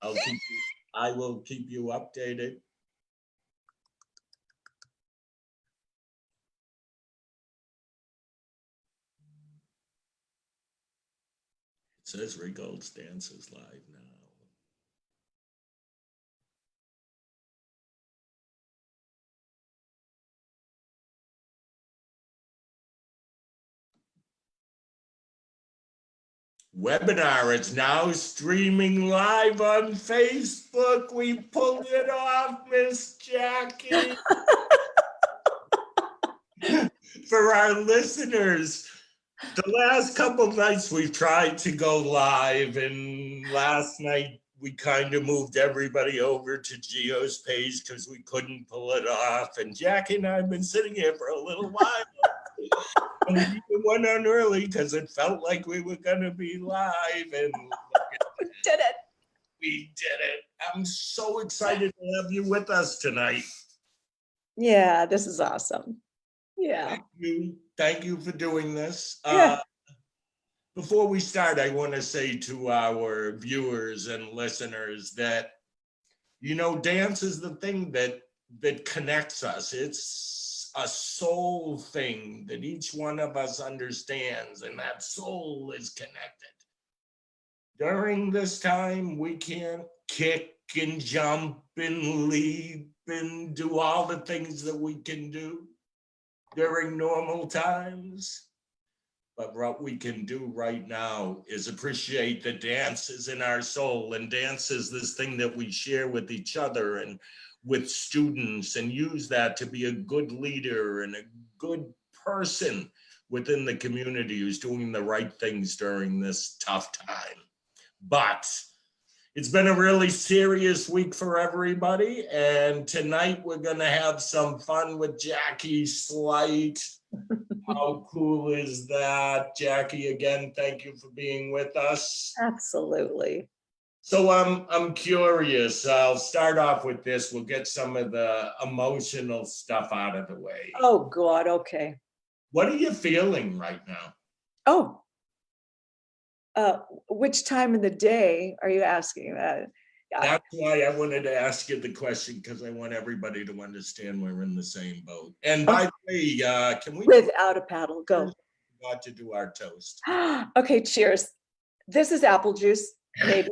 I will keep you updated. It says Rhee Gold's Dance is live now. Webinar is now streaming live on Facebook. We pulled it off, Miss Jackie. For our listeners, the last couple of nights we've tried to go live, and last night we kind of moved everybody over to Gio's page because we couldn't pull it off. And Jackie and I have been sitting here for a little while. And we even went on early because it felt like we were going to be live. And we did it. We did it. I'm so excited to have you with us tonight. Yeah, this is awesome. Yeah. Thank you for doing this. Yeah. Before we start, I want to say to our viewers and listeners that, you know, dance is the thing that connects us. It's a soul thing that each one of us understands, and that soul is connected. During this time, we can't kick and jump and leap and do all the things that we can do during normal times. But what we can do right now is appreciate that dance is in our soul, and dance is this thing that we share with each other and with students, and use that to be a good leader and a good person within the community who's doing the right things during this tough time. But it's been a really serious week for everybody, and tonight we're going to have some fun with Jackie Sleight. How cool is that? Jackie, again, thank you for being with us. Absolutely. So I'm curious. I'll start off with this. We'll get some of the emotional stuff out of the way. Oh, God. Okay. What are you feeling right now? Oh. Which time of the day are you asking that? That's why I wanted to ask you the question, because I want everybody to understand we're in the same boat. And by the way, can we— Without a paddle, go. Got to do our toast. Okay, cheers. This is apple juice, maybe.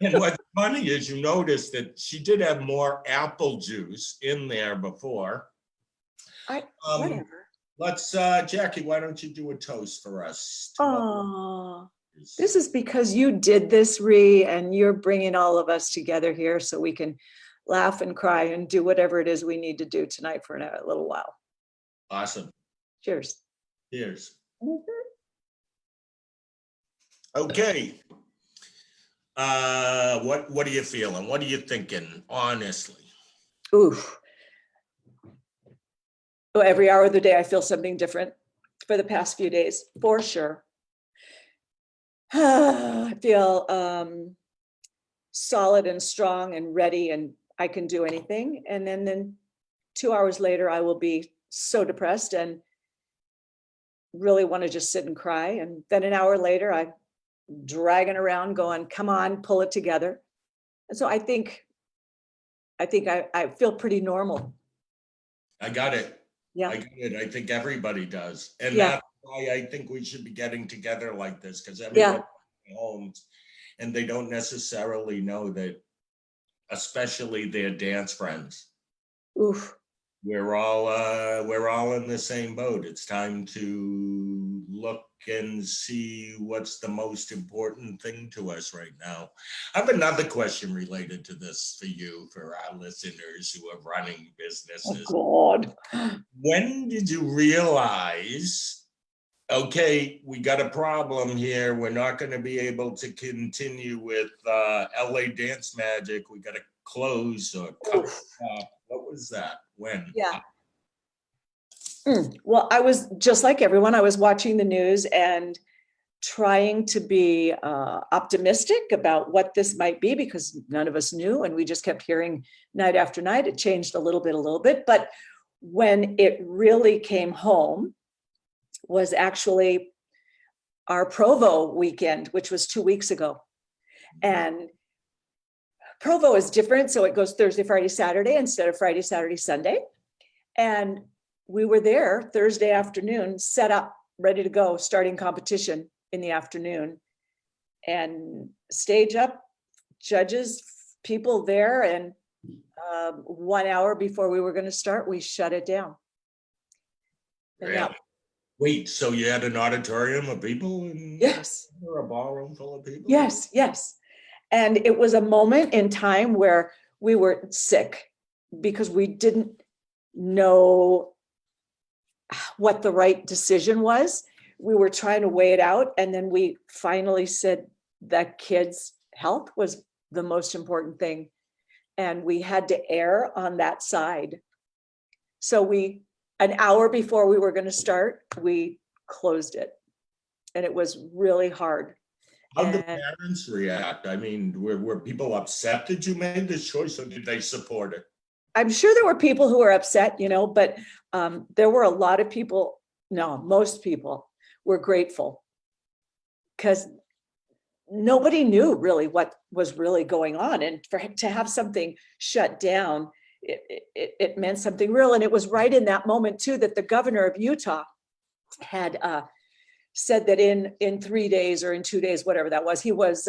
And what's funny is you notice that she did have more apple juice in there before. Whatever. Let's, Jackie, why don't you do a toast for us? Oh, this is because you did this, Rhee, and you're bringing all of us together here so we can laugh and cry and do whatever it is we need to do tonight for a little while. Awesome. Cheers. Cheers. Mm-hmm. Okay. What are you feeling? What are you thinking, honestly? Oof. Well, every hour of the day, I feel something different for the past few days, for sure. I feel solid and strong and ready, and I can do anything. And then 2 hours later, I will be so depressed and really want to just sit and cry. And then an hour later, I'm dragging around going, come on, pull it together. And so I think I feel pretty normal. I got it. Yeah. I get it. I think everybody does. And Yeah. that's why I think we should be getting together like this, because everybody's at home and they don't necessarily know that, especially their dance friends. Oof. We're all in the same boat. It's time to look and see what's the most important thing to us right now. I have another question related to this for you, for our listeners who are running businesses. Oh, God. When did you realize, okay, we got a problem here. We're not going to be able to continue with LA Dance Magic. We got to close or cut off. What was that? When? Yeah. Well, I was just like everyone. I was watching the news and trying to be optimistic about what this might be, because none of us knew, and we just kept hearing night after night. It changed a little bit, but when it really came home was actually our Provo weekend, which was 2 weeks ago. And Provo is different. So it goes Thursday, Friday, Saturday instead of Friday, Saturday, Sunday. And we were there Thursday afternoon, set up, ready to go, starting competition in the afternoon. And stage up, judges, people there. And 1 hour before we were going to start, we shut it down. And Really? Wait, so you had an auditorium of people yes, or a ballroom full of people? yes, yes. And it was a moment in time where we were sick because we didn't know what the right decision was. We were trying to weigh it out. And then we finally said that kids' health was the most important thing. And we had to err on that side. So an hour before we were going to start, we closed it. And it was really hard. How did the parents react? I mean, were people upset that you made this choice, or did they support it? I'm sure there were people who were upset, but there were a lot of people, no, most people were grateful because nobody knew really what was really going on. And to have something shut down, it meant something real. And it was right in that moment too, that the governor of Utah had said that in 3 days or in 2 days, whatever that was, he was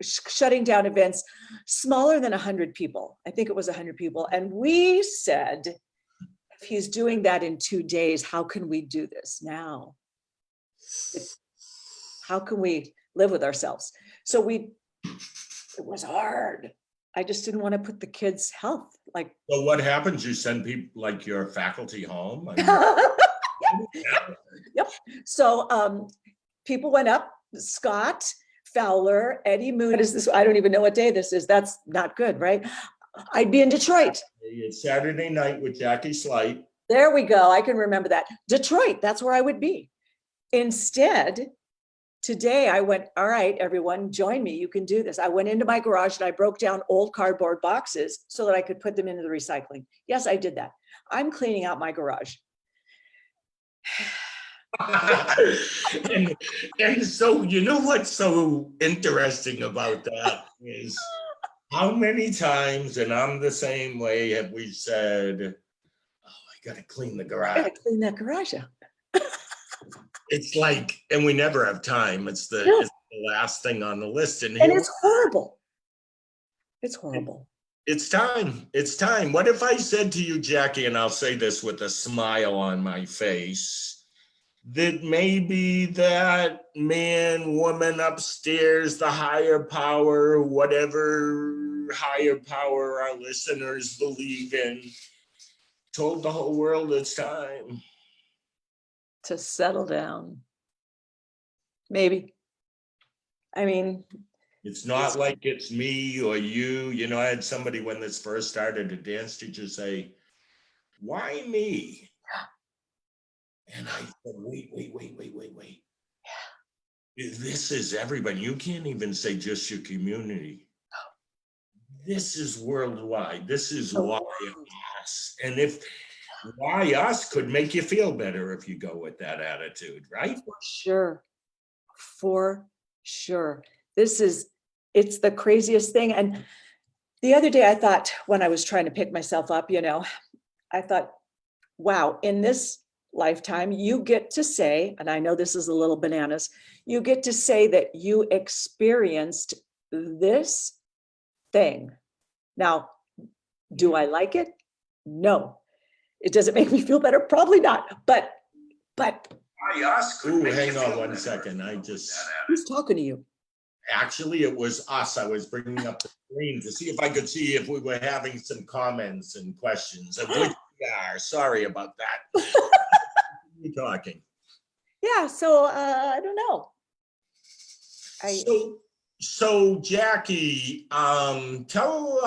shutting down events smaller than 100 people. I think it was 100 people. And we said, if he's doing that in 2 days, how can we do this now? How can we live with ourselves? So it was hard. I just didn't want to put the kids' health like. So what happens? You send people like your faculty home? I mean, Yep. So people went up, Scott Fowler, Eddie Moon. What is this? I don't even know what day this is. That's not good, right? I'd be in Detroit. it's Saturday night with Jackie Sleight. There we go. I can remember that. Detroit, that's where I would be. Instead, today I went, all right, everyone, join me. You can do this. I went into my garage and I broke down old cardboard boxes so that I could put them into the recycling. Yes, I did that. I'm cleaning out my garage. and so, you know what's so interesting about that is how many times, and I'm the same way, have we said, oh, I gotta clean the I garage. gotta clean that garage out. It's like, and we never have time. It's the last thing on the list. And it's horrible. It's horrible. It's time. It's time. What if I said to you, Jackie, and I'll say this with a smile on my face, that maybe that man, woman upstairs, the higher power, whatever higher power our listeners believe in, told the whole world it's time to settle down. Maybe. I mean, it's not like it's me or you. You know, I had somebody when this first started, a dance teacher, say, why me? And I said, wait. This is everybody. You can't even say just your community. This is worldwide. This is why us. And if why us could make you feel better if you go with that attitude, right? For sure. For sure. It's the craziest thing. And the other day I thought, when I was trying to pick myself up, I thought, wow, in this lifetime, you get to say, and I know this is a little bananas, you get to say that you experienced this thing. Now, do I like it? No. It doesn't make me feel better? Probably not. But Ooh, hang on one second. Who's talking to you? Actually, it was us. I was bringing up the screen to see if I could see if we were having some comments and questions, of which we are. Sorry about that. You talking? Yeah, so I don't know. So Jackie, tell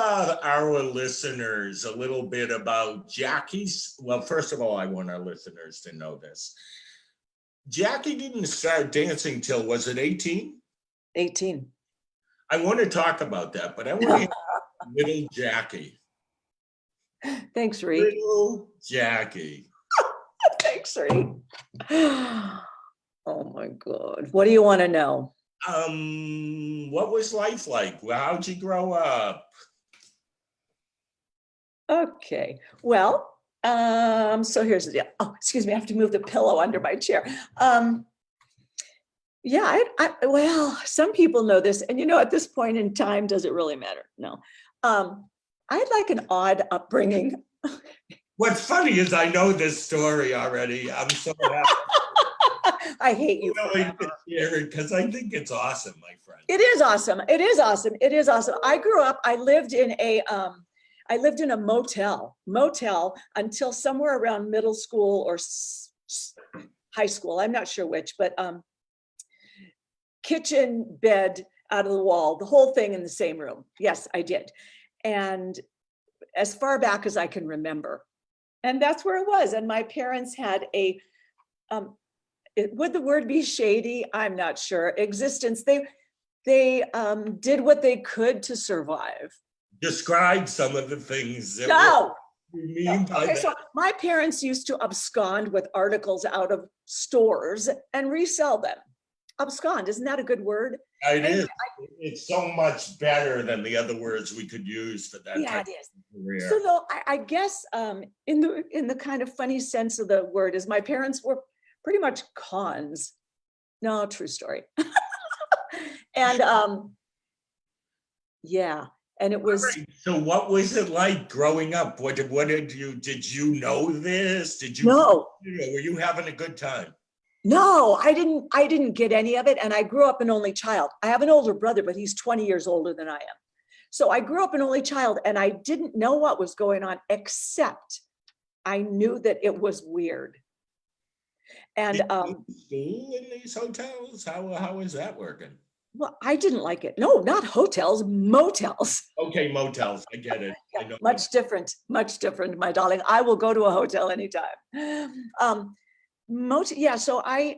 our listeners a little bit about Jackie's. Well, first of all, I want our listeners to know this. Jackie didn't start dancing till, was it 18? 18. I want to talk about that, but I want to hear little Jackie. Thanks, Rhee. Little Jackie. Thanks, Rhee. Oh my God. What do you want to know? What was life like? Well, how'd you grow up? Okay, well, so here's the deal. Oh, excuse me, I have to move the pillow under my chair. Yeah, well, some people know this, and at this point in time, does it really matter? No. I had like an odd upbringing. What's funny is I know this story already. I'm so happy. I hate you for Willing that. to share it because I think it's awesome, my friend. It is awesome. It is awesome. It is awesome. I grew up, I lived in a motel until somewhere around middle school or high school. I'm not sure which, but kitchen, bed, out of the wall, the whole thing in the same room. Yes, I did. And as far back as I can remember. And that's where it was. And my parents had would the word be shady? I'm not sure. Existence. They did what they could to survive. Describe some of the things that No. you mean by Okay, that. so my parents used to abscond with articles out of stores and resell them. Abscond, isn't that a good word? It is. It's so much better than the other words we could use for that Yeah, type it is. of career. So though I guess in the kind of funny sense of the word is my parents were pretty much cons. No, true story. And yeah, and it was. Right. So what was it like growing up? Did you know this? Did you No. were you having a good time? No, I didn't get any of it. And I grew up an only child. I have an older brother, but he's 20 years older than I am. So I grew up an only child and I didn't know what was going on, except I knew that it was weird. And Did you go to school in these hotels? How is that working? well, I didn't like it. No, not hotels, motels. Okay, motels. I get it. I know. Much different, my darling. I will go to a hotel anytime. Yeah, so I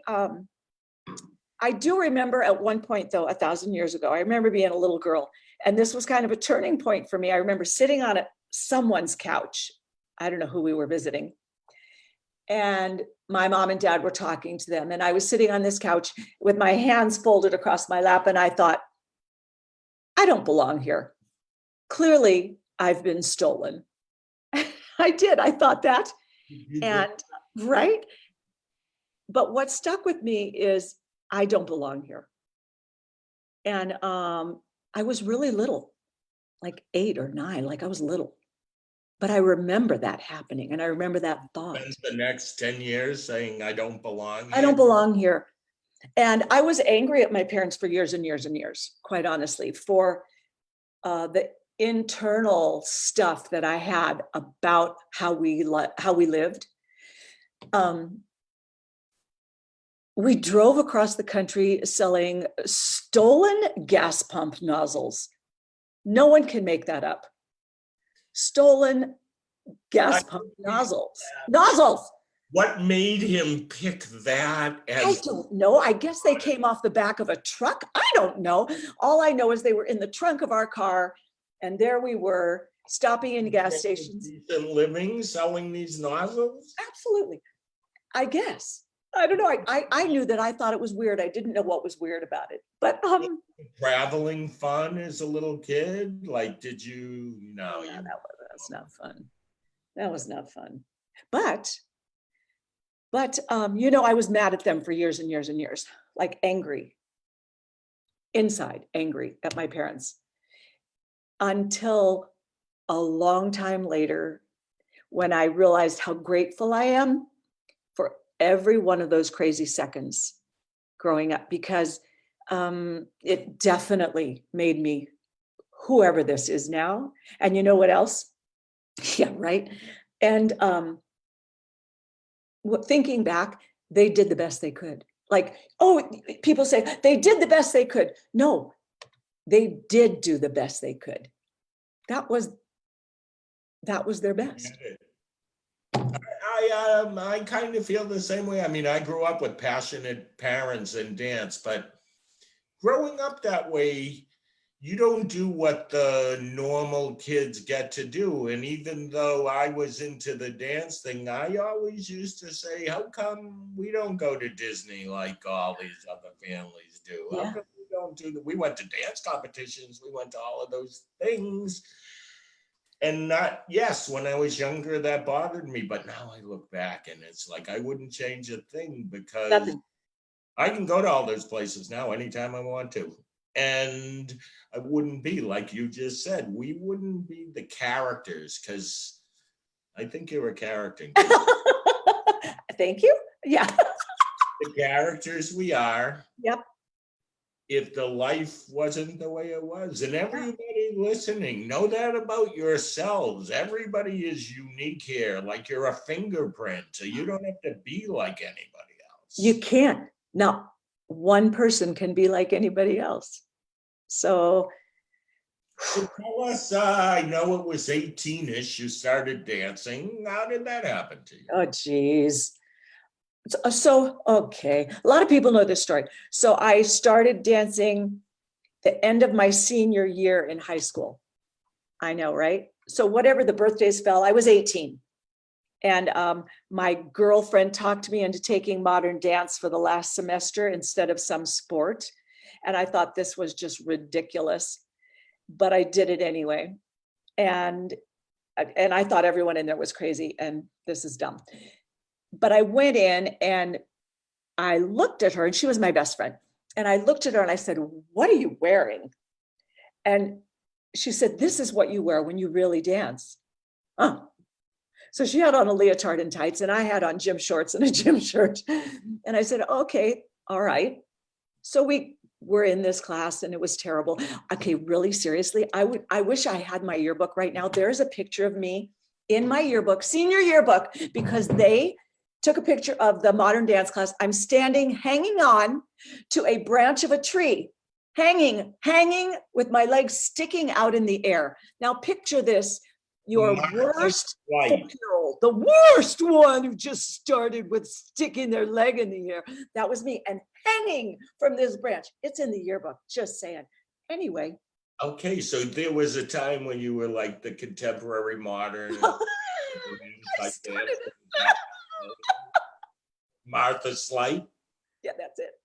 do remember at one point though, 1,000 years ago, I remember being a little girl, and this was kind of a turning point for me. I remember sitting on someone's couch. I don't know who we were visiting. And my mom and dad were talking to them. And I was sitting on this couch with my hands folded across my lap. And I thought, I don't belong here. Clearly, I've been stolen. I did. I thought that. And right. But what stuck with me is I don't belong here. And I was really little, like 8 or 9, like I was little. But I remember that happening. And I remember that thought. Spend the next 10 years saying I don't belong here. I don't belong here. And I was angry at my parents for years and years and years, quite honestly, for the internal stuff that I had about how we lived. We drove across the country selling stolen gas pump nozzles. No one can make that up. Stolen gas pump nozzles. What made him pick that I as don't know. I guess they came off the back of a truck. I don't know. All I know is they were in the trunk of our car, and there we were stopping in gas stations. decent living selling these nozzles? Absolutely. I guess. I don't know. I knew that I thought it was weird. I didn't know what was weird about it. But Traveling fun as a little kid? Like, did you? No, that's not fun. That was not fun. But I was mad at them for years and years and years, like angry, inside angry at my parents, until a long time later, when I realized how grateful I am for every one of those crazy seconds growing up, because it definitely made me whoever this is now. And you know what else? Yeah, right. And thinking back, they did the best they could. Like, oh, people say they did the best they could. No, they did do the best they could. That was their best. I kind of feel the same way. I mean, I grew up with passionate parents in dance, but growing up that way, you don't do what the normal kids get to do. And even though I was into the dance thing, I always used to say, how come we don't go to Disney like all these other families do? How come we don't do that. We went to dance competitions. We went to all of those things. And not, yes, when I was younger, that bothered me. But now I look back and it's like, I wouldn't change a thing because Nothing. I can go to all those places now anytime I want to. And I wouldn't be, like you just said, we wouldn't be the characters, because I think you're a character. Thank you. Yeah. The characters we are. Yep. If the life wasn't the way it was. And everybody listening, know that about yourselves. Everybody is unique here, like you're a fingerprint. So you don't have to be like anybody else. You can't. Now, one person can be like anybody else. So tell us, I know it was 18-ish, you started dancing. How did that happen to you? oh, geez. So, okay. A lot of people know this story. So I started dancing the end of my senior year in high school. I know, right? So whatever the birthdays fell, I was 18. And my girlfriend talked me into taking modern dance for the last semester instead of some sport. And I thought this was just ridiculous, but I did it anyway. And I thought everyone in there was crazy and this is dumb. But I went in and I looked at her, and she was my best friend. And I looked at her and I said, "What are you wearing?" And she said, "This is what you wear when you really dance." Oh. So she had on a leotard and tights, and I had on gym shorts and a gym shirt. And I said, "Okay, all right." So we were in this class and it was terrible. Okay, really seriously, I wish I had my yearbook right now. There's a picture of me in my yearbook, senior yearbook, because they took a picture of the modern dance class. I'm standing, hanging on to a branch of a tree, hanging with my legs sticking out in the air. Now picture this, your worst 4-year-old, the worst one who just started with sticking their leg in the air. That was me, and hanging from this branch. It's in the yearbook, just saying. Anyway. Okay, so there was a time when you were like the contemporary modern. Martha Sleight. Yeah, that's it.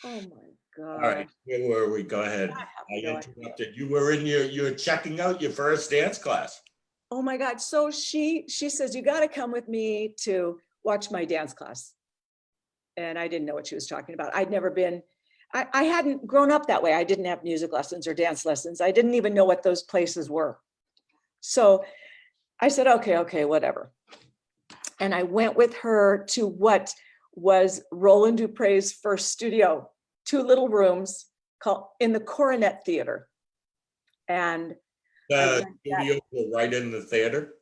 Oh my God. All right, where were we? Go ahead. I interrupted. You were in you're checking out your first dance class. Oh my God. So she says, "You got to come with me to watch my dance class." And I didn't know what she was talking about. I'd never been, I hadn't grown up that way. I didn't have music lessons or dance lessons. I didn't even know what those places were. So I said, okay, whatever. And I went with her to what was Roland Dupre's first studio, 2 little rooms in the Coronet Theater. And the studios were right in the theater?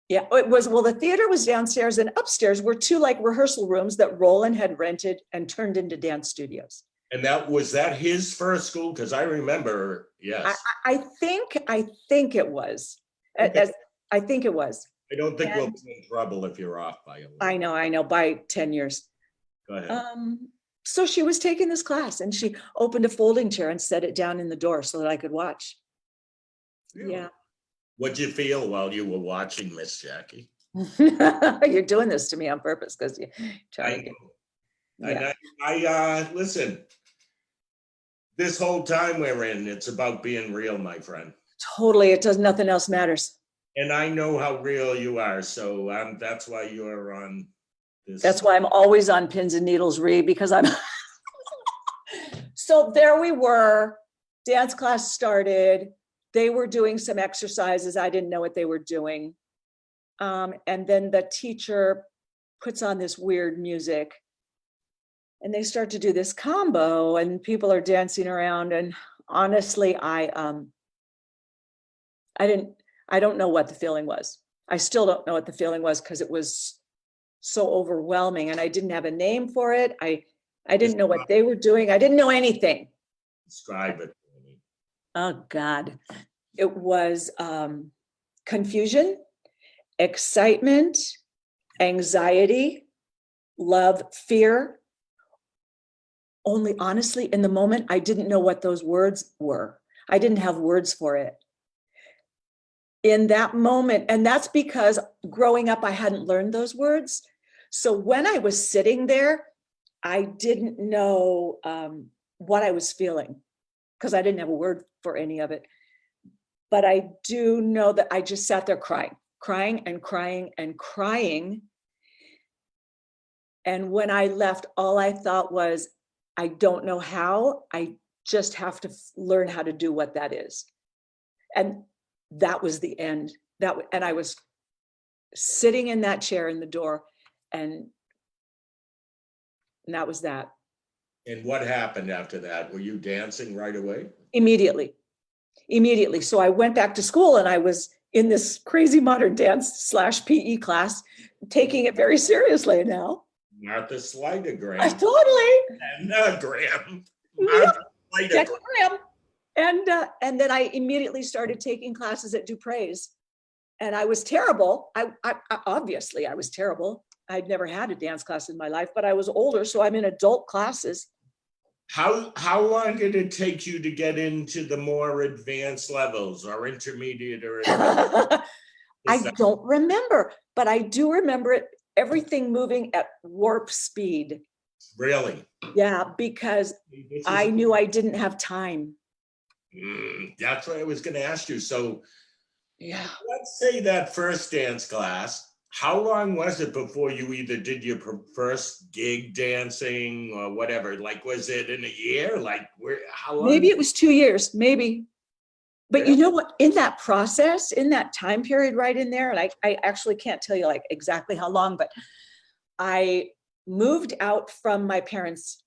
Yeah, it was, well, the theater was downstairs, and upstairs were 2 like rehearsal rooms that Roland had rented and turned into dance studios. And was that his first school? Because I remember, yes. I think it was. Okay. I think it was. I don't think we'll be in trouble if you're off by a little. I know, by 10 years. Go ahead. So she was taking this class, and she opened a folding chair and set it down in the door so that I could watch. Really? Yeah. What'd you feel while you were watching, Miss Jackie? You're doing this to me on purpose because you try to get. Yeah. I listen. This whole time we're in, it's about being real, my friend. Totally, it does. Nothing else matters. And I know how real you are, so that's why you're on this. That's why I'm always on pins and needles, Rhee, because I'm. So there we were. Dance class started. They were doing some exercises. I didn't know what they were doing. And then the teacher puts on this weird music, and they start to do this combo, and people are dancing around. And honestly, I don't know what the feeling was. I still don't know what the feeling was because it was so overwhelming, and I didn't have a name for it. I didn't know what they were doing. I didn't know anything. Describe it. Oh God. It was confusion, excitement, anxiety, love, fear. Only honestly, in the moment, I didn't know what those words were. I didn't have words for it. In that moment, and that's because growing up, I hadn't learned those words. So when I was sitting there, I didn't know what I was feeling, because I didn't have a word for any of it. But I do know that I just sat there crying and crying and crying. And when I left, all I thought was, I don't know how, I just have to learn how to do what that is. And that was the end. And I was sitting in that chair in the door, and that was that. And what happened after that? Were you dancing right away? Immediately. So I went back to school, and I was in this crazy modern dance / PE class, taking it very seriously now. Martha Sleight Graham. Totally. And Graham. Yep. Martha Jackie Sleight. Graham. And then I immediately started taking classes at Dupre's, and I was terrible. I obviously I was terrible. I'd never had a dance class in my life, but I was older, so I'm in adult classes. How long did it take you to get into the more advanced levels, or intermediate, or I don't remember, but I do remember it, everything moving at warp speed. Really? Yeah, because I knew I didn't have time. That's what I was going to ask you. So yeah, let's say that first dance class, how long was it before you either did your first gig dancing or whatever? Like, was it in a year? Like, how long? Maybe it was 2 years, maybe. But really? You know what, in that process, in that time period right in there, and I actually can't tell you like exactly how long, but I moved out from my parents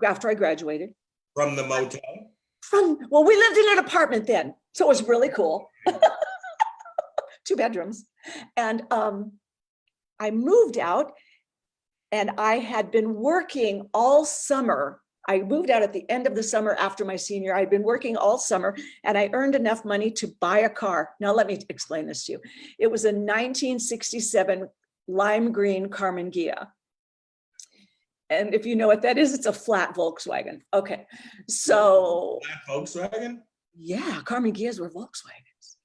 after I graduated. From the motel? Well, we lived in an apartment then, so it was really cool. 2 bedrooms. And I moved out, and I had been working all summer. I moved out at the end of the summer after my senior. I'd been working all summer, and I earned enough money to buy a car. Now, let me explain this to you. It was a 1967 lime green Carmen Ghia. And if you know what that is, it's a flat Volkswagen. Okay, so. Flat Volkswagen? Yeah, Carmen Ghias were Volkswagens.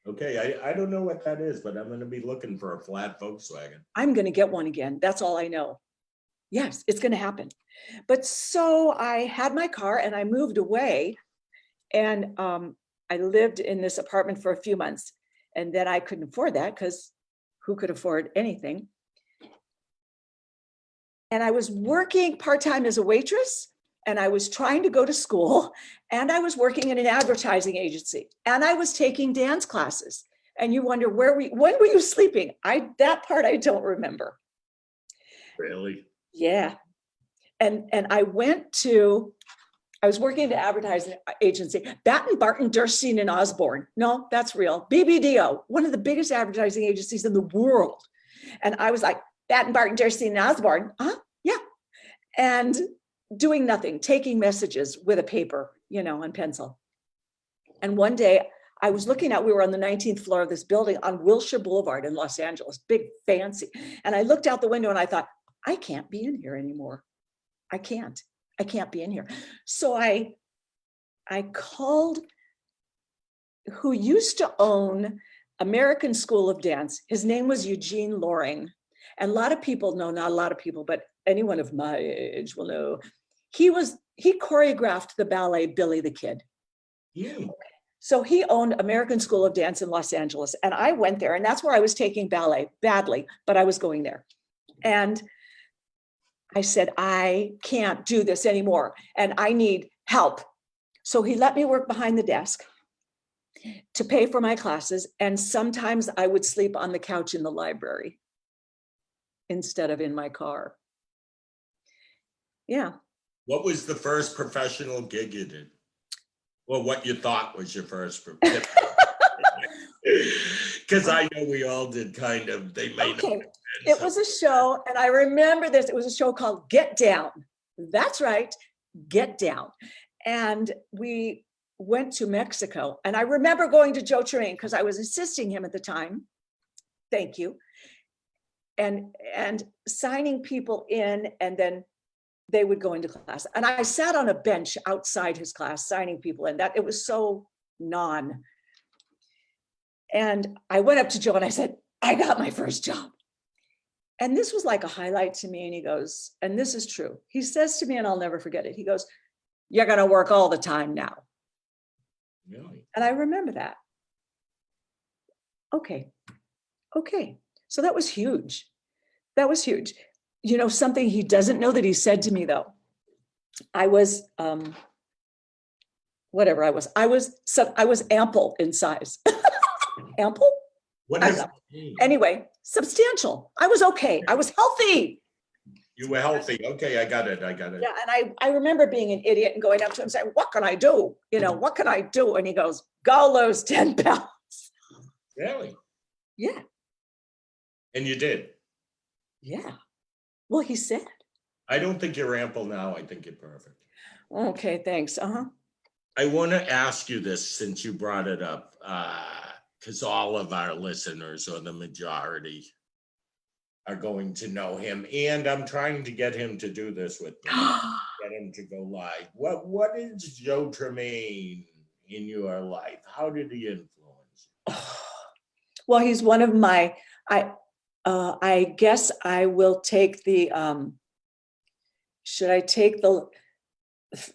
Okay, I don't know what that is, but I'm going to be looking for a flat Volkswagen. I'm going to get one again. That's all I know. Yes, it's going to happen. But so I had my car, and I moved away, and I lived in this apartment for a few months, and then I couldn't afford that, because who could afford anything? And I was working part-time as a waitress, and I was trying to go to school, and I was working in an advertising agency, and I was taking dance classes. And you wonder, when were you sleeping? That part I don't remember. Really? Yeah. And I was working at an advertising agency, Batten, Barton, Durstein, and Osborne. No, that's real. BBDO, one of the biggest advertising agencies in the world. And I was like, Batten, Barton, Durstein, and Osborne. Yeah. And doing nothing, taking messages with a paper, and pencil. And one day we were on the 19th floor of this building on Wilshire Boulevard in Los Angeles, big, fancy. And I looked out the window, and I thought, I can't be in here anymore. I can't be in here. So I called who used to own American School of Dance. His name was Eugene Loring. And a lot of people know, not a lot of people, but anyone of my age will know, he choreographed the ballet Billy the Kid. Yeah. So he owned American School of Dance in Los Angeles. And I went there, and that's where I was taking ballet badly, but I was going there. And I said, I can't do this anymore, and I need help. So he let me work behind the desk to pay for my classes. And sometimes I would sleep on the couch in the library instead of in my car. Yeah. What was the first professional gig you did? Well, what you thought was your first. Because I know we all did kind of, they may Okay. not. It was a show, and I remember this. It was a show called Get Down. That's right, Get Down. And we went to Mexico. And I remember going to Joe Tureen, because I was assisting him at the time. Thank you. And signing people in, and then they would go into class. And I sat on a bench outside his class, signing people in. That it was so non. And I went up to Joe, and I said, I got my first job. And this was like a highlight to me. And he goes, and this is true. He says to me, and I'll never forget it. He goes, "You're going to work all the time now." Really? And I remember that. Okay. Okay. So that was huge. That was huge. You know, something he doesn't know that he said to me though. I was, whatever I was ample in size. Ample? What I does don't that mean? Anyway, substantial. I was okay. I was healthy. You were healthy. Okay, I got it. I got it. Yeah. And I remember being an idiot and going up to him and saying, "What can I do? You know, what can I do?" And he goes, "Go lose 10 pounds." Really? Yeah. And you did. Yeah. Well, he said. I don't think you're ample now. I think you're perfect. Okay, thanks. Uh-huh. I want to ask you this since you brought it up, because all of our listeners, or the majority, are going to know him. And I'm trying to get him to do this with me, get him to go live. What is Joe Tremaine in your life? How did he influence you? Well, he's one of my, I guess I will take the, should I take the,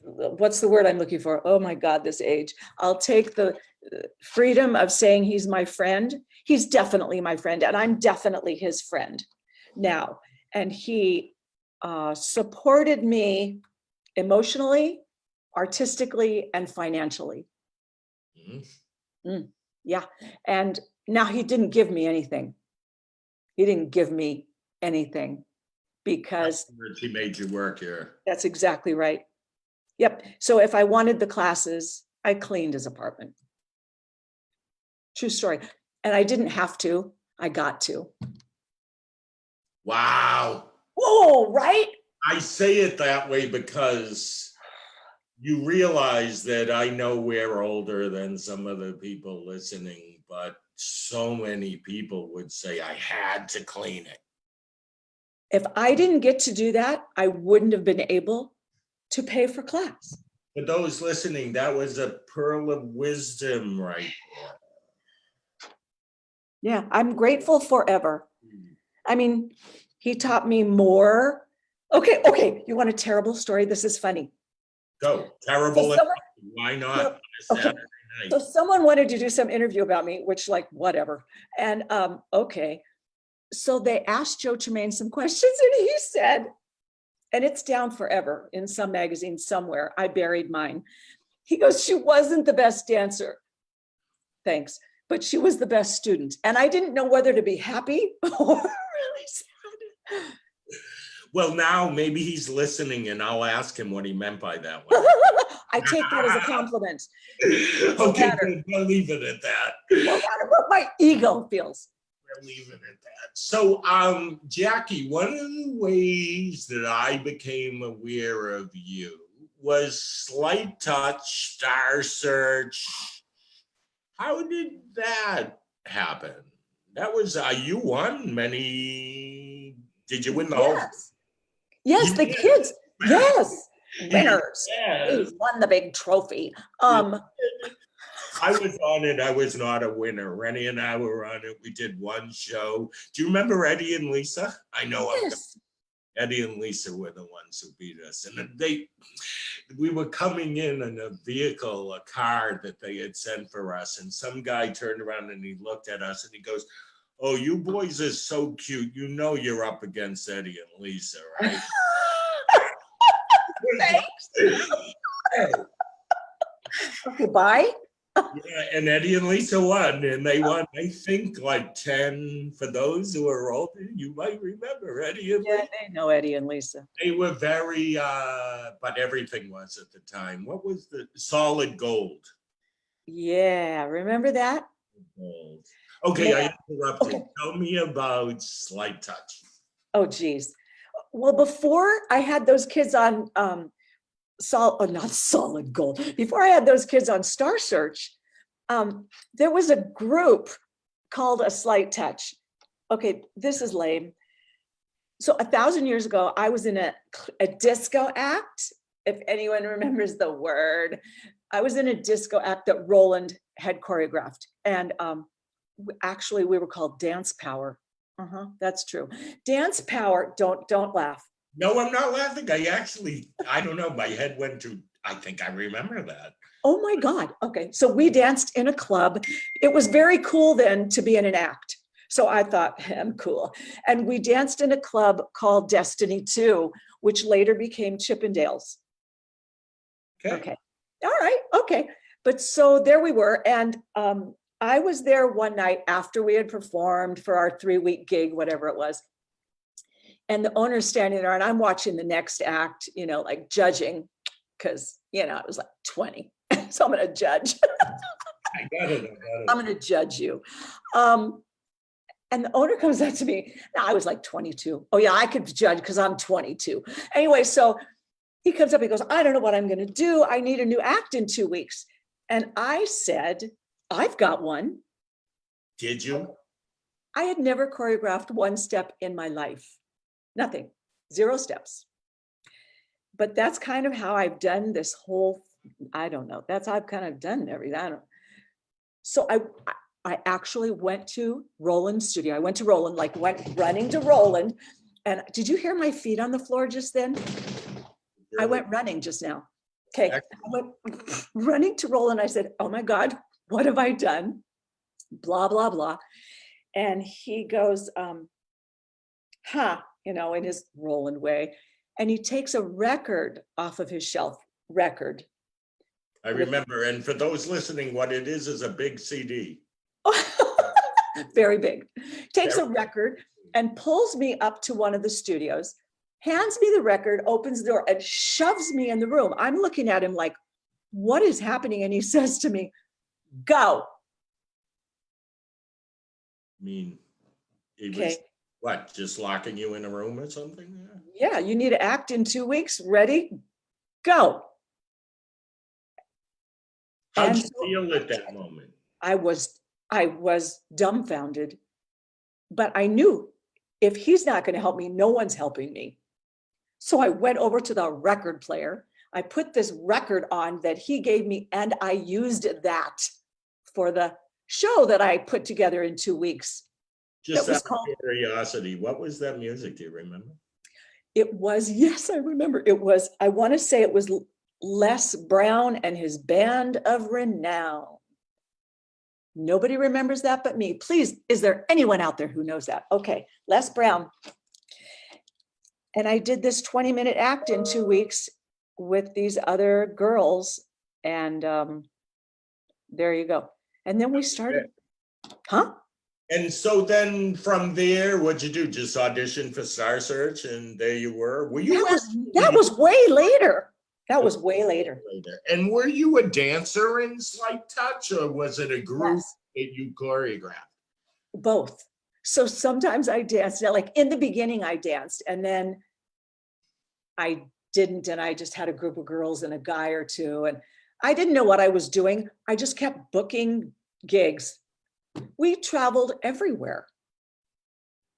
what's the word I'm looking for? Oh my God, this age. I'll take the freedom of saying he's my friend. He's definitely my friend, and I'm definitely his friend now. And he supported me emotionally, artistically, and financially. Mhm. Yeah. And now he didn't give me anything. He didn't give me anything because He made you work here. that's exactly right. Yep. So if I wanted the classes, I cleaned his apartment. True story. And I didn't have to. I got to. Wow. Whoa, right? I say it that way because you realize that I know we're older than some of the people listening, but so many people would say I had to clean it. If I didn't get to do that, I wouldn't have been able to pay for class. For those listening, that was a pearl of wisdom right there. Yeah, I'm grateful forever. I mean, he taught me more. Okay. You want a terrible story? This is funny. Go. Terrible. So someone, Why not? On a okay. Saturday night. So someone wanted to do some interview about me, which like, whatever. And okay. So they asked Joe Tremaine some questions and he said, and it's down forever in some magazine somewhere. I buried mine. He goes, "She wasn't the best dancer. Thanks. But she was the best student." And I didn't know whether to be happy or really sad. Well, now maybe he's listening and I'll ask him what he meant by that one. I take that as a compliment. Okay, we'll leave it at that. No matter what my ego feels. We'll leave it at that. So, Jackie, one of the ways that I became aware of you was Slight Touch, Star Search. How did that happen? That was, you won many, did you win the whole? Yes, the kids. Yes, winners. Yes. We won the big trophy. I was on it. I was not a winner. Rennie and I were on it. We did one show. Do you remember Eddie and Lisa? I know. Yes. Eddie and Lisa were the ones who beat us. And we were coming in a vehicle, a car that they had sent for us. And some guy turned around and he looked at us and he goes, "Oh, you boys are so cute. You know you're up against Eddie and Lisa, right?" Thanks. Okay, bye. Yeah, and Eddie and Lisa won, and they won, I think, like 10. For those who are older, you might remember Eddie and Lisa. They know Eddie and Lisa. They were very, but everything was at the time. What was the Solid Gold? Yeah, remember that? Gold. Okay, Yeah. I interrupted. Okay. Tell me about Slight Touch. Oh, geez. Well, before I had those kids on not Solid Gold. Before I had those kids on Star Search, there was a group called A Slight Touch. Okay, this is lame. So 1,000 years ago, I was in a disco act. If anyone remembers the word, I was in a disco act that Roland had choreographed. And actually we were called Dance Power. That's true. Dance power. Don't laugh. No, I'm not laughing. I don't know. My head went to, I think I remember that. Oh my God. Okay. So we danced in a club. It was very cool then to be in an act. So I thought, I'm cool. And we danced in a club called Destiny 2, which later became Chippendales. Okay. All right. Okay. But so there we were. And I was there one night after we had performed for our 3-week gig, whatever it was. And the owner's standing there and I'm watching the next act, like judging, because, I was like 20. So I'm going to judge. I got it. I'm going to judge you. And the owner comes up to me. Now, I was like 22. Oh yeah, I could judge because I'm 22. Anyway, so he comes up, he goes, I don't know what I'm going to do. I need a new act in 2 weeks. And I said, I've got one. Did you? I had never choreographed one step in my life. Nothing, 0 steps. But that's kind of how I've done this whole, I don't know. That's how I've kind of done everything. I don't know. So I actually went to Roland's studio. I went to Roland, went running to Roland. And did you hear my feet on the floor just then? I went running just now. Okay, I went running to Roland. I said, oh my God, what have I done? Blah, blah, blah. And he goes, in his Roland way. And he takes a record off of his shelf, record. I remember. And for those listening, what it is a big CD. Very big. Takes a record and pulls me up to one of the studios, hands me the record, opens the door and shoves me in the room. I'm looking at him like, what is happening? And he says to me, go. I mean, it was what, just locking you in a room or something? Yeah, you need to act in 2 weeks. Ready? Go. How'd you feel at that moment? I was dumbfounded, but I knew if he's not going to help me, no one's helping me. So I went over to the record player. I put this record on that he gave me, and I used that for the show that I put together in 2 weeks. Just out of curiosity, what was that music? Do you remember? It was, yes, I remember. It was, I want to say it was Les Brown and his Band of Renown. Nobody remembers that but me. Please, is there anyone out there who knows that? Okay, Les Brown. And I did this 20-minute act in 2 weeks with these other girls. And there you go. And then we started. Huh? And so then from there, what'd you do? Just audition for Star Search and there you were? Were you? That was way later. That was way later. And were you a dancer in Slight Touch, or was it a group that you choreographed? Both. So sometimes I danced. Now, like in the beginning, I danced, and then I didn't, and I just had a group of girls and a guy or two, and I didn't know what I was doing. I just kept booking gigs. We traveled everywhere.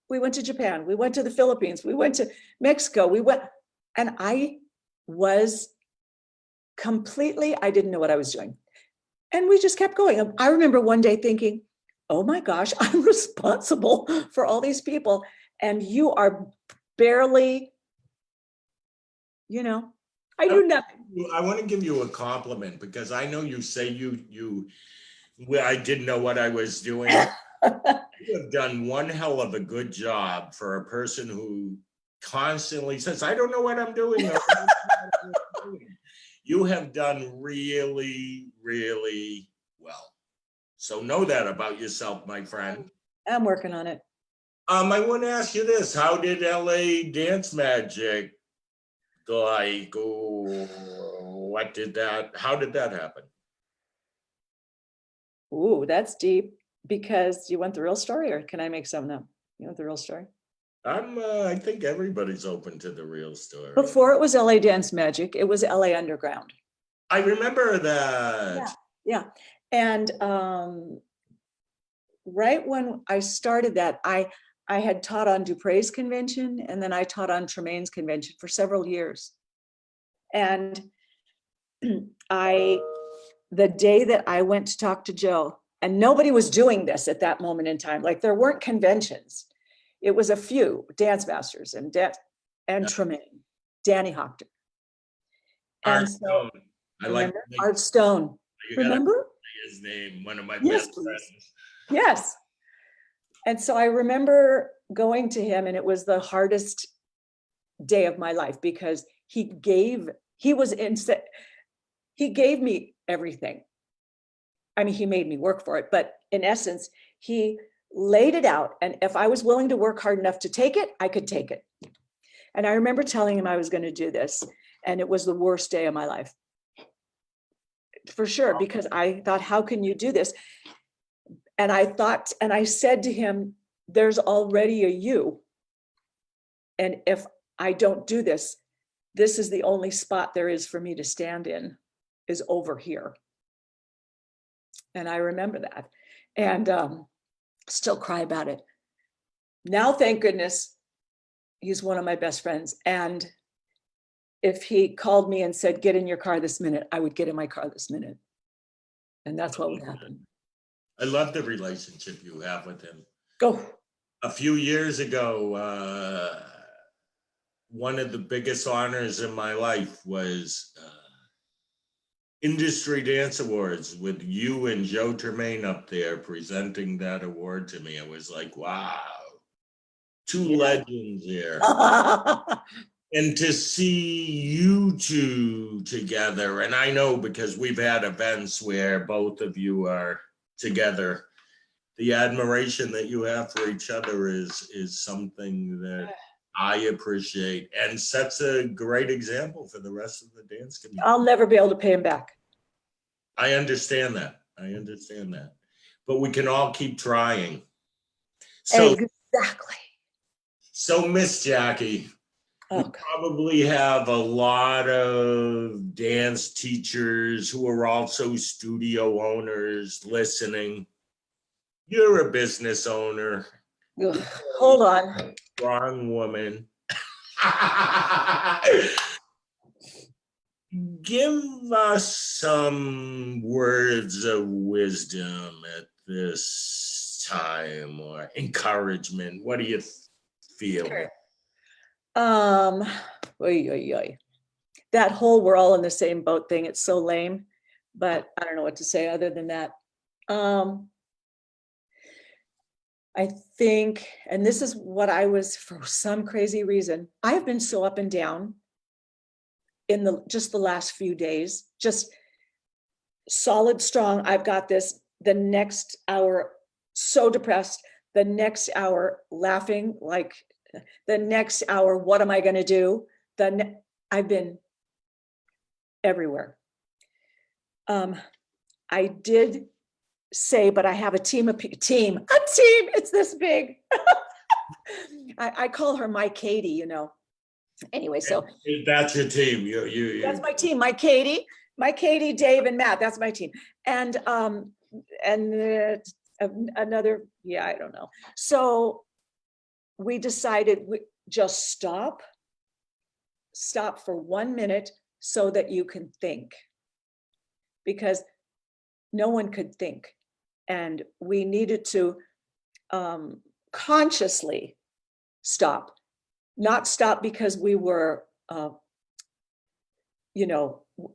We went to Japan. We went to the Philippines. We went to Mexico. And I was I didn't know what I was doing. And we just kept going. I remember one day thinking, oh my gosh, I'm responsible for all these people. And you are barely, I do nothing. I want to give you a compliment because I know you say I didn't know what I was doing. You have done one hell of a good job for a person who constantly says, I don't know what I'm doing. You have done really, really well. So know that about yourself, my friend. I'm working on it. I want to ask you this. How did LA Dance Magic, how did that happen? Ooh, that's deep. Because you want the real story, or can I make something up? You want the real story? I think everybody's open to the real story. Before it was LA Dance Magic, it was LA Underground. I remember that. Yeah. And right when I started that, I had taught on Dupre's convention, and then I taught on Tremaine's convention for several years. And the day that I went to talk to Joe, and nobody was doing this at that moment in time, like there weren't conventions. it was a few dance masters and Tremaine, Danny Hochter. Art And so, Stone. I like remember Art Stone, you gotta remember? say his name, one of my Yes, best please. friends. Yes. And so I remember going to him, and it was the hardest day of my life because he gave me everything. I mean, he made me work for it, but in essence, he laid it out. And if I was willing to work hard enough to take it, I could take it. And I remember telling him I was going to do this. And it was the worst day of my life. For sure, because I thought, how can you do this? And I said to him, there's already a you. And if I don't do this, this is the only spot there is for me to stand in, is over here. And I remember that, and still cry about it. Now, thank goodness, he's one of my best friends. And if he called me and said, get in your car this minute, I would get in my car this minute. And that's what would happen. I love the relationship you have with him. Go. A few years ago, one of the biggest honors in my life was Industry Dance Awards with you and Joe Tremaine up there presenting that award to me. I was like, wow, two legends there. And to see you two together, and I know because we've had events where both of you are together, the admiration that you have for each other is something that I appreciate and sets a great example for the rest of the dance community. I'll never be able to pay him back. I understand that. But we can all keep trying. So, exactly. So Miss Jackie, you probably have a lot of dance teachers who are also studio owners listening. You're a business owner. Ugh, hold on. Strong woman. Give us some words of wisdom at this time, or encouragement. What do you feel? Sure. That whole we're all in the same boat thing, it's so lame, but I don't know what to say other than that. I think, and this is what I was, for some crazy reason, I have been so up and down in just the last few days, just solid, strong. I've got this. The next hour, so depressed. The next hour, laughing. Like the next hour, what am I going to do? I've been everywhere. I did say, but I have a team. It's this big. I call her my Katie, you know. Anyway, so that's your team. That's my team. My Katie, Dave, and Matt. That's my team. And another, yeah, I don't know. So we decided we just stop for 1 minute so that you can think, because no one could think, and we needed to consciously stop. Not stop because we were,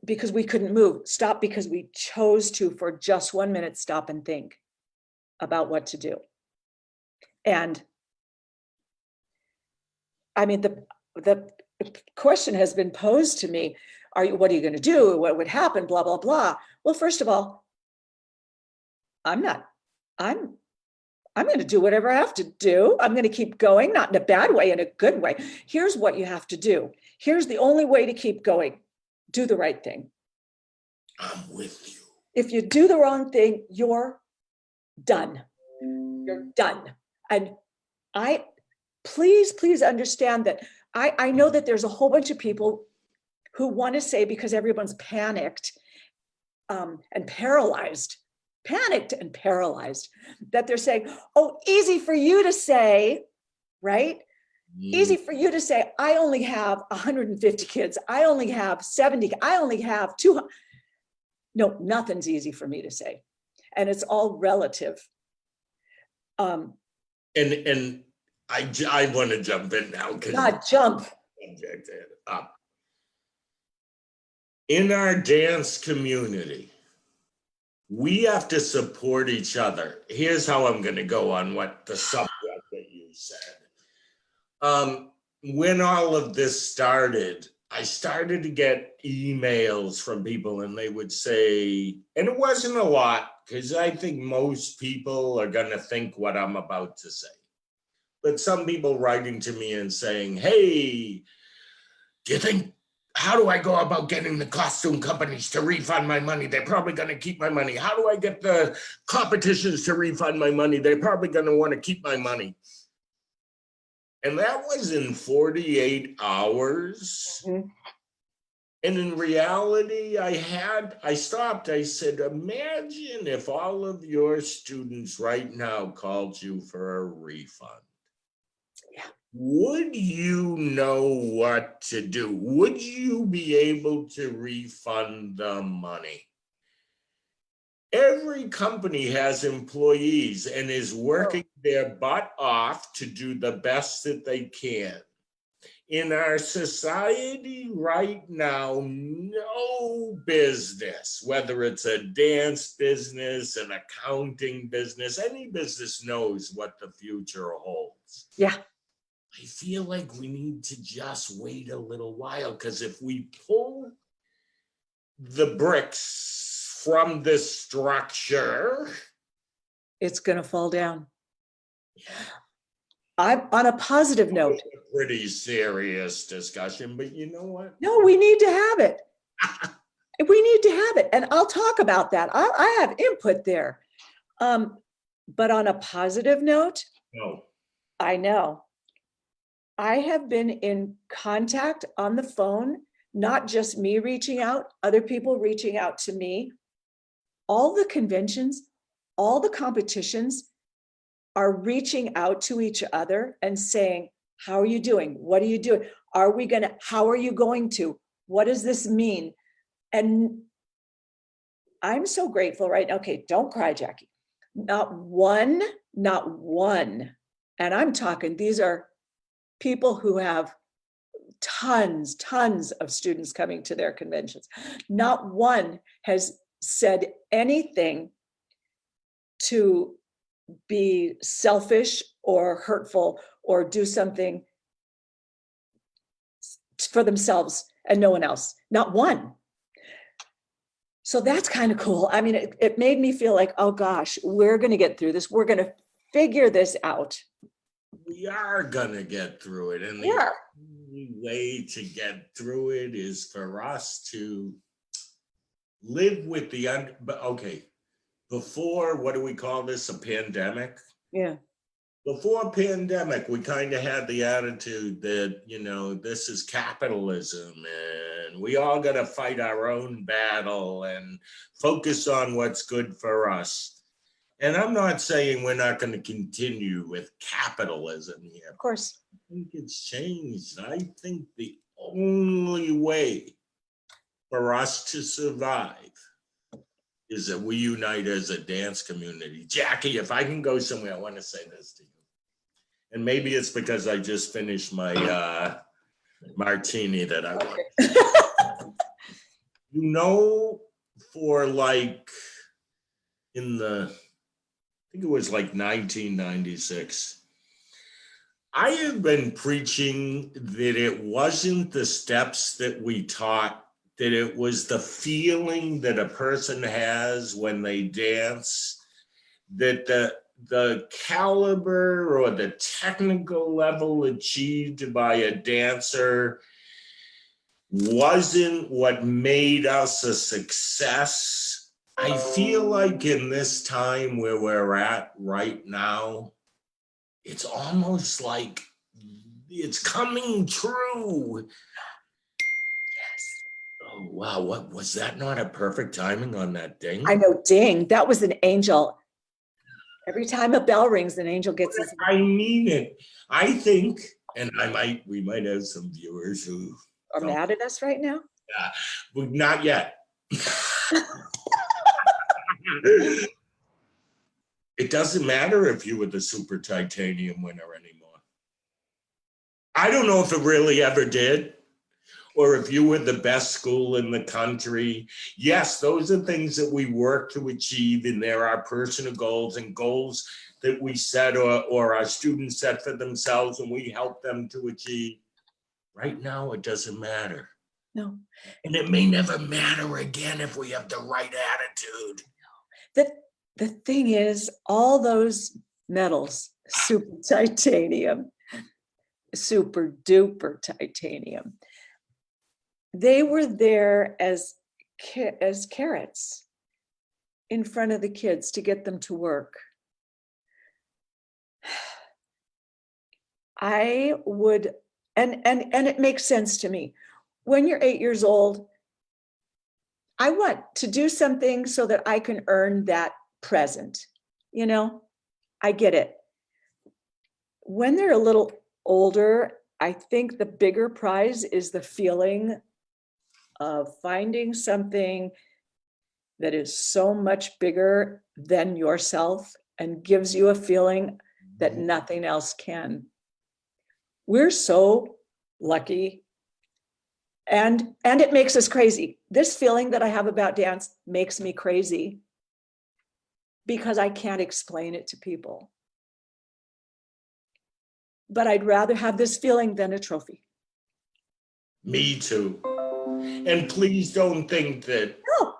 because we couldn't move. Stop because we chose to, for just 1 minute, stop and think about what to do. And I mean, the question has been posed to me, what are you going to do? What would happen? Blah, blah, blah. Well, first of all, I'm going to do whatever I have to do. I'm going to keep going, not in a bad way, in a good way. Here's what you have to do. Here's the only way to keep going. Do the right thing. I'm with you. If you do the wrong thing, you're done. You're done. And please understand that I know that there's a whole bunch of people who want to say, because everyone's panicked and paralyzed, that they're saying, oh, easy for you to say, right? Easy for you to say, I only have 150 kids. I only have 70. I only have 200. No, nothing's easy for me to say. And it's all relative. And I want to jump in now because Not jump. in our dance community, we have to support each other. Here's how I'm going to go on what the subject that you said. When all of this started, I started to get emails from people, and they would say, and it wasn't a lot, because I think most people are going to think what I'm about to say. But some people writing to me and saying, hey, do you think, how do I go about getting the costume companies to refund my money? They're probably going to keep my money. How do I get the competitions to refund my money? They're probably going to want to keep my money. And that was in 48 hours. Mhm. And in reality, I stopped. I said, imagine if all of your students right now called you for a refund. Yeah. Would you know what to do? Would you be able to refund the money? Every company has employees and is working their butt off to do the best that they can. In our society right now, no business, whether it's a dance business, an accounting business, any business knows what the future holds. Yeah. I feel like we need to just wait a little while, because if we pull the bricks from this structure, It's going to fall down. I'm on a positive note. it's a pretty serious discussion, but you know what? No, we need to have it. We need to have it. And I'll talk about that. I have input there. But on a positive note, No. I know. I have been in contact on the phone, not just me reaching out, other people reaching out to me. All the conventions, all the competitions are reaching out to each other and saying, how are you doing? What are you doing? How are you going to? What does this mean? And I'm so grateful right now. Okay, don't cry, Jackie. Not one, and I'm talking, these are people who have tons of students coming to their conventions. Not one has said anything to be selfish or hurtful or do something for themselves and no one else. Not one. So that's kind of cool. I mean, it made me feel like, oh gosh, we're going to get through this. We're going to figure this out. We are gonna get through it, and the Yeah. only way to get through it is for us to live with the but okay, before, what do we call this, a pandemic? Yeah. Before pandemic, we kind of had the attitude that, this is capitalism and we all got to fight our own battle and focus on what's good for us. And I'm not saying we're not going to continue with capitalism here. Of course. I think it's changed. I think the only way for us to survive is that we unite as a dance community. Jackie, if I can go somewhere, I want to say this to you. And maybe it's because I just finished my martini that I want. For like I think it was like 1996, I have been preaching that it wasn't the steps that we taught, that it was the feeling that a person has when they dance, that the caliber or the technical level achieved by a dancer wasn't what made us a success. I feel like in this time where we're at right now, it's almost like it's coming true. Yes. Oh, wow. What was that? Not a perfect timing on that ding? I know, ding, that was an angel. Every time a bell rings, an angel gets his. I mean it. I think, and we might have some viewers who Are mad at us right now? But not yet. It doesn't matter if you were the super titanium winner anymore. I don't know if it really ever did, or if you were the best school in the country. Yes, those are things that we work to achieve, and there are personal goals and goals that we set or our students set for themselves and we help them to achieve. Right now, it doesn't matter. No. And it may never matter again if we have the right attitude. The thing is, all those metals, super titanium, super duper titanium, they were there as carrots in front of the kids to get them to work. I would, and it makes sense to me. When you're 8 years old, I want to do something so that I can earn that present. You know, I get it. When they're a little older, I think the bigger prize is the feeling of finding something that is so much bigger than yourself and gives you a feeling that nothing else can. We're so lucky, and it makes us crazy. This feeling that I have about dance makes me crazy because I can't explain it to people. But I'd rather have this feeling than a trophy. Me too. And please don't think that No.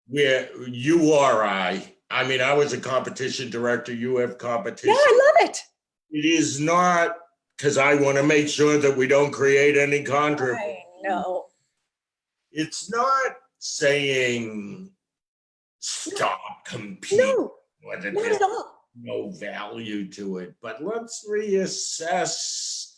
you or I mean, I was a competition director, you have competition. Yeah, I love it. It is not, because I want to make sure that we don't create any controversy. I know. It's not saying stop competing. No, not at all. No value to it, but let's reassess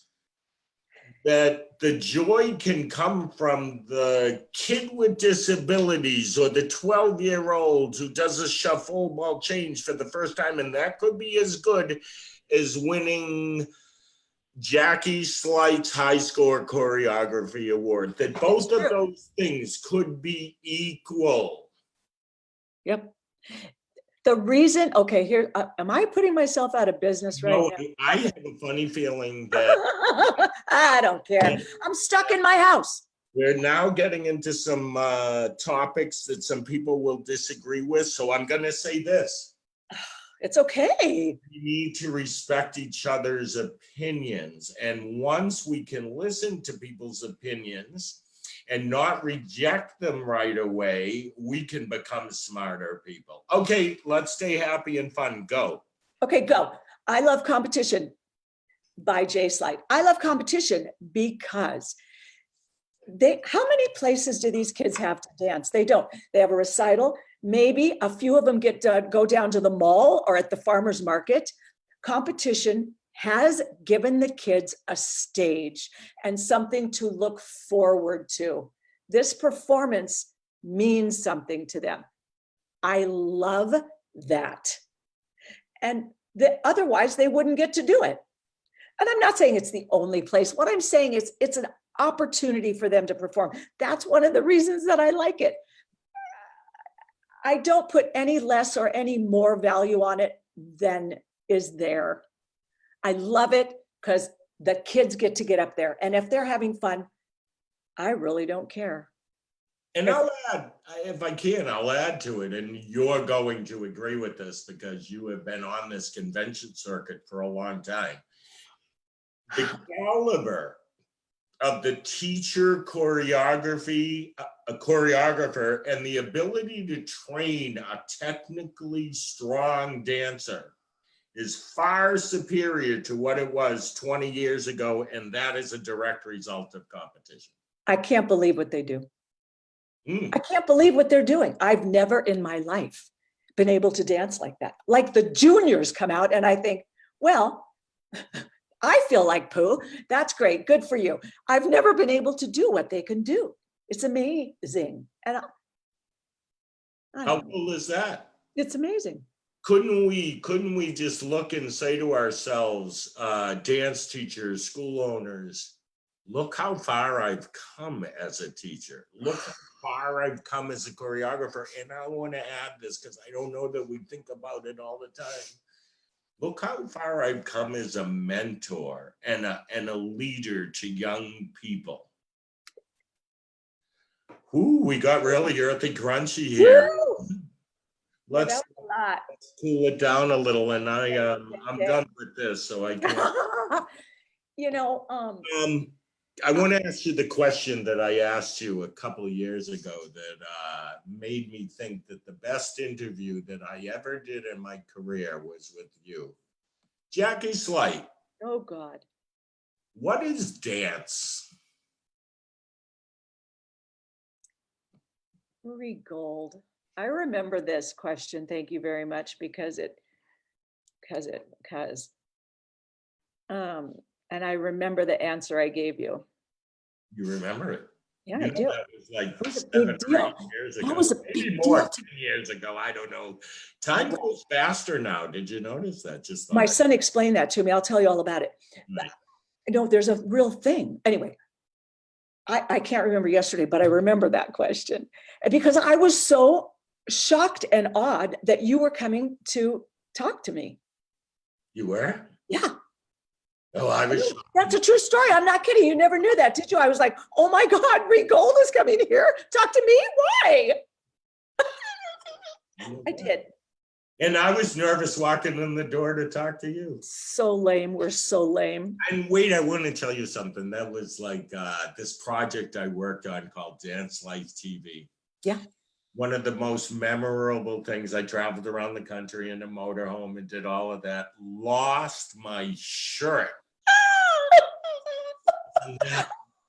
that the joy can come from the kid with disabilities or the 12-year-old who does a shuffle ball change for the first time, and that could be as good as winning Jackie Slight's high score choreography award. That both of those things could be equal. Yep. The reason, okay, here, am I putting myself out of business right now? I have a funny feeling that I don't care. I'm stuck in my house. we're now getting into some topics that some people will disagree with. So I'm going to say this. It's okay. We need to respect each other's opinions. And once we can listen to people's opinions and not reject them right away, we can become smarter people. Okay, let's stay happy and fun. Go. Okay, go. I love competition by Jackie Sleight. I love competition because how many places do these kids have to dance? They don't. They have a recital. Maybe a few of them go down to the mall or at the farmer's market. Competition has given the kids a stage and something to look forward to. This performance means something to them. I love that. And otherwise they wouldn't get to do it. And I'm not saying it's the only place. What I'm saying is it's an opportunity for them to perform. That's one of the reasons that I like it. I don't put any less or any more value on it than is there. I love it because the kids get to get up there. And if they're having fun, I really don't care. And I'll add, if I can, I'll add to it. And you're going to agree with this because you have been on this convention circuit for a long time. The caliber of the teacher choreographer and the ability to train a technically strong dancer is far superior to what it was 20 years ago. And that is a direct result of competition. I can't believe what they do. I can't believe what they're doing. I've never in my life been able to dance like that. Like the juniors come out and I think, well, I feel like poo. That's great. Good for you. I've never been able to do what they can do. It's amazing. And how cool is that? It's amazing. Couldn't we just look and say to ourselves, dance teachers, school owners, look how far I've come as a teacher. Look how far I've come as a choreographer. And I want to add this because I don't know that we think about it all the time. look how far I've come as a mentor and a leader to young people. Ooh, we got really earthy crunchy here. Woo! Yeah, Let's that was a lot. cool it down a little, and I'm done with this, so I can't. You know, I want to ask you the question that I asked you a couple of years ago that made me think that the best interview that I ever did in my career was with you. Jackie Sleight, oh God. what is dance? Rhee Gold. I remember this question. Thank you very much because and I remember the answer I gave you. You remember it? Yeah, You I know, do. that was like It was a 7 big or 8 deal. years That ago. was a Maybe big more, deal. 10 years ago. I don't know. Time goes faster now. Did you notice that? Just My thought son explained that to me. I'll tell you all about it. Right. No, there's a real thing. Anyway, I can't remember yesterday, but I remember that question. And because I was so shocked and awed that you were coming to talk to me. You were? Yeah. Oh, I was. That's a true story. I'm not kidding. You never knew that, did you? I was like, oh my God, Rhee Gold is coming here. Talk to me. Why? I did. And I was nervous walking in the door to talk to you. So lame. We're so lame. And wait, I want to tell you something. That was like this project I worked on called Dance Life TV. Yeah. One of the most memorable things. I traveled around the country in a motorhome and did all of that. Lost my shirt.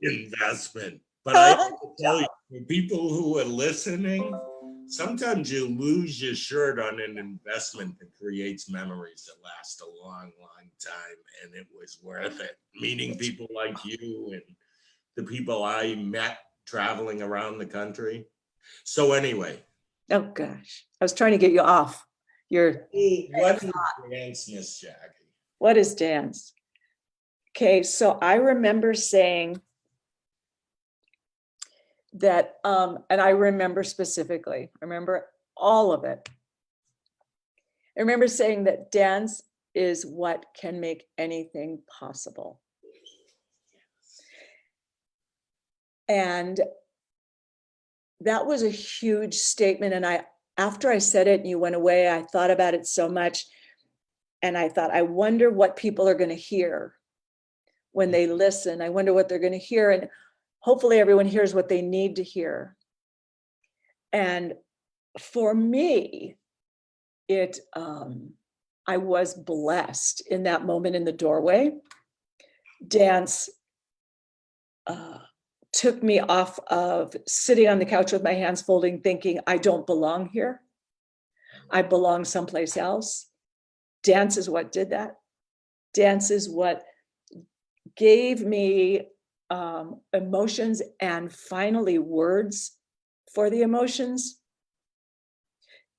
Investment. But I have to tell you, for people who are listening, sometimes you lose your shirt on an investment that creates memories that last a long, long time. And it was worth it. Meeting people like you and the people I met traveling around the country. So anyway. Oh gosh, I was trying to get you off. What is dance, Miss Jackie? What is dance? Okay, so I remember saying that, and I remember specifically, I remember all of it. I remember saying that dance is what can make anything possible. And that was a huge statement. And after I said it and you went away, I thought about it so much. And I thought, I wonder what people are going to hear when they listen. I wonder what they're going to hear. And hopefully everyone hears what they need to hear. And for me, I was blessed in that moment in the doorway. Dance took me off of sitting on the couch with my hands folding, thinking, I don't belong here. I belong someplace else. Dance is what did that. Dance is what gave me emotions and finally words for the emotions.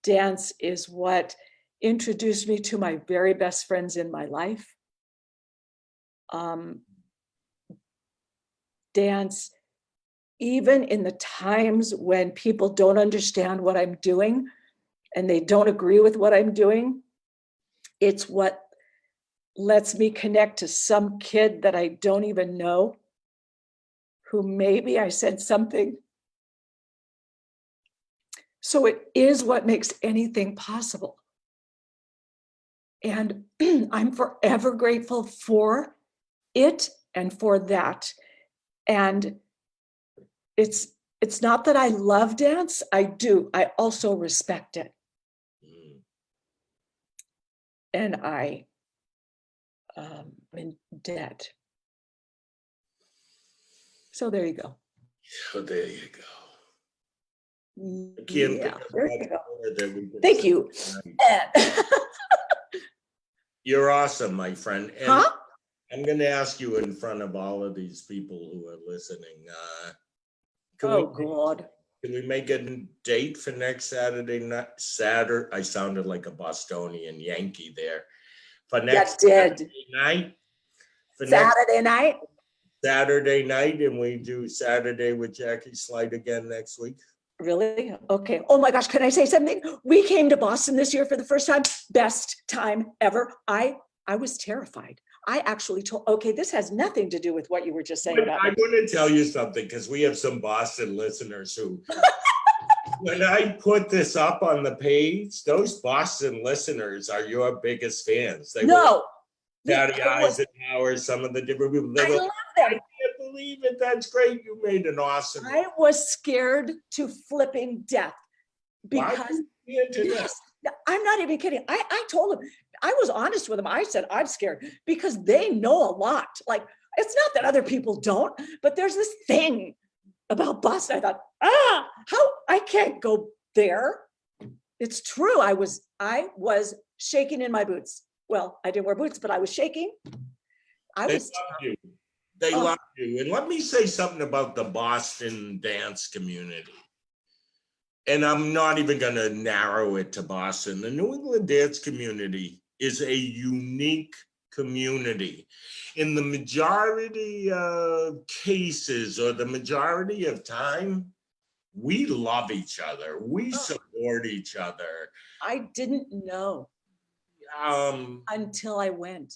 Dance is what introduced me to my very best friends in my life. Dance, even in the times when people don't understand what I'm doing and they don't agree with what I'm doing, it's what lets me connect to some kid that I don't even know, who maybe I said something. So it is what makes anything possible. And I'm forever grateful for it and for that. And it's not that I love dance. I do. I also respect it. And I am in debt. So there you go. So there you go. Yeah, there you go. Thank Thank you. You're awesome, my friend. And Huh? I'm going to ask you in front of all of these people who are listening. God. Can we make a date for next Saturday night? I sounded like a Bostonian Yankee there. For next Saturday night? Saturday night? Saturday night, and we do Saturday with Jackie Sleight again next week. Really? Okay. Oh my gosh, can I say something? We came to Boston this year for the first time. Best time ever. I was terrified. I actually told, okay, this has nothing to do with what you were just saying But about I me. want to tell you something because we have some Boston listeners who, when I put this up on the page, those Boston listeners are your biggest fans. They were No, Patty I was, Eisenhower, some of the different people. They I were, love I them. can't believe it. That's great. You made an awesome. I was scared to flipping death Why because were you into that? yes, I'm not even kidding. I told them, I was honest with them. I said, I'm scared because they know a lot. Like, it's not that other people don't, but there's this thing about Boston. I thought, how I can't go there. It's true. I was shaking in my boots. Well, I didn't wear boots, but I was shaking. I They was, love you. They oh, love you. And let me say something about the Boston dance community. And I'm not even going to narrow it to Boston. The New England dance community is a unique community. In the majority of cases, or the majority of time, we love each other. We support each other. I didn't know Um, until I went.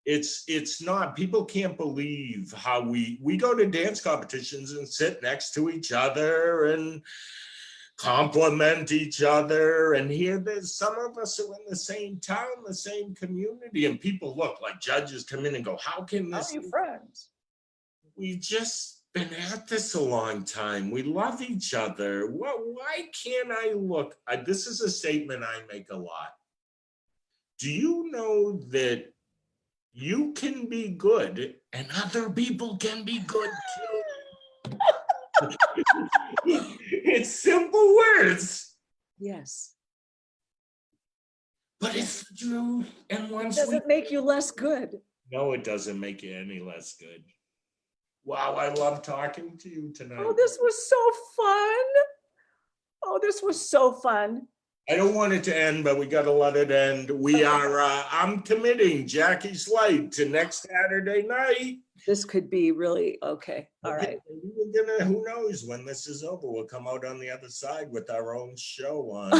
it's not, people can't believe how we go to dance competitions and sit next to each other and compliment each other, and here there's some of us are in the same town, the same community, and people look like judges come in and go, how can How this, are you friends? we've just been at this a long time, we love each other, why can't I look, this is a statement I make a lot. Do you know that you can be good and other people can be good too? It's simple words, Yes. but it's the truth. And once Does we, it make you less good? no, it doesn't make you any less good. Wow, I love talking to you tonight. Oh, this was so fun. Oh, this was so fun. I don't want it to end, but we got to let it end. We are, I'm committing Jackie Sleight to next Saturday night. This could be really okay. All right. We're gonna, who knows when this is over, we'll come out on the other side with our own show on.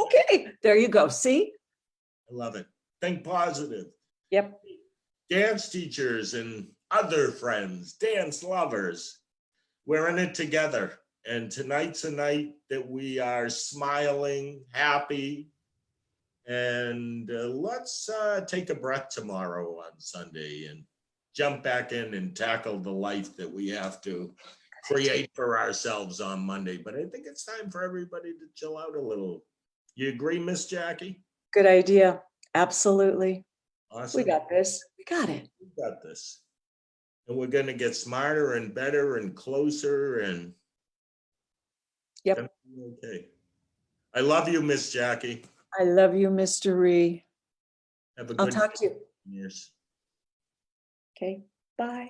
Okay, there you go. See? I love it. Think positive. Yep. Dance teachers and other friends, dance lovers, we're in it together. And tonight's a night that we are smiling, happy, and let's take a breath tomorrow on Sunday and jump back in and tackle the life that we have to create for ourselves on Monday. But I think it's time for everybody to chill out a little. You agree, Miss Jackie? Good idea. Absolutely. Awesome. We got this. We got it. We got this. And we're going to get smarter and better and closer and Yep. okay. I love you, Miss Jackie. I love you, Mr. Rhee. Have a I'll good talk to you. years. Okay. Bye.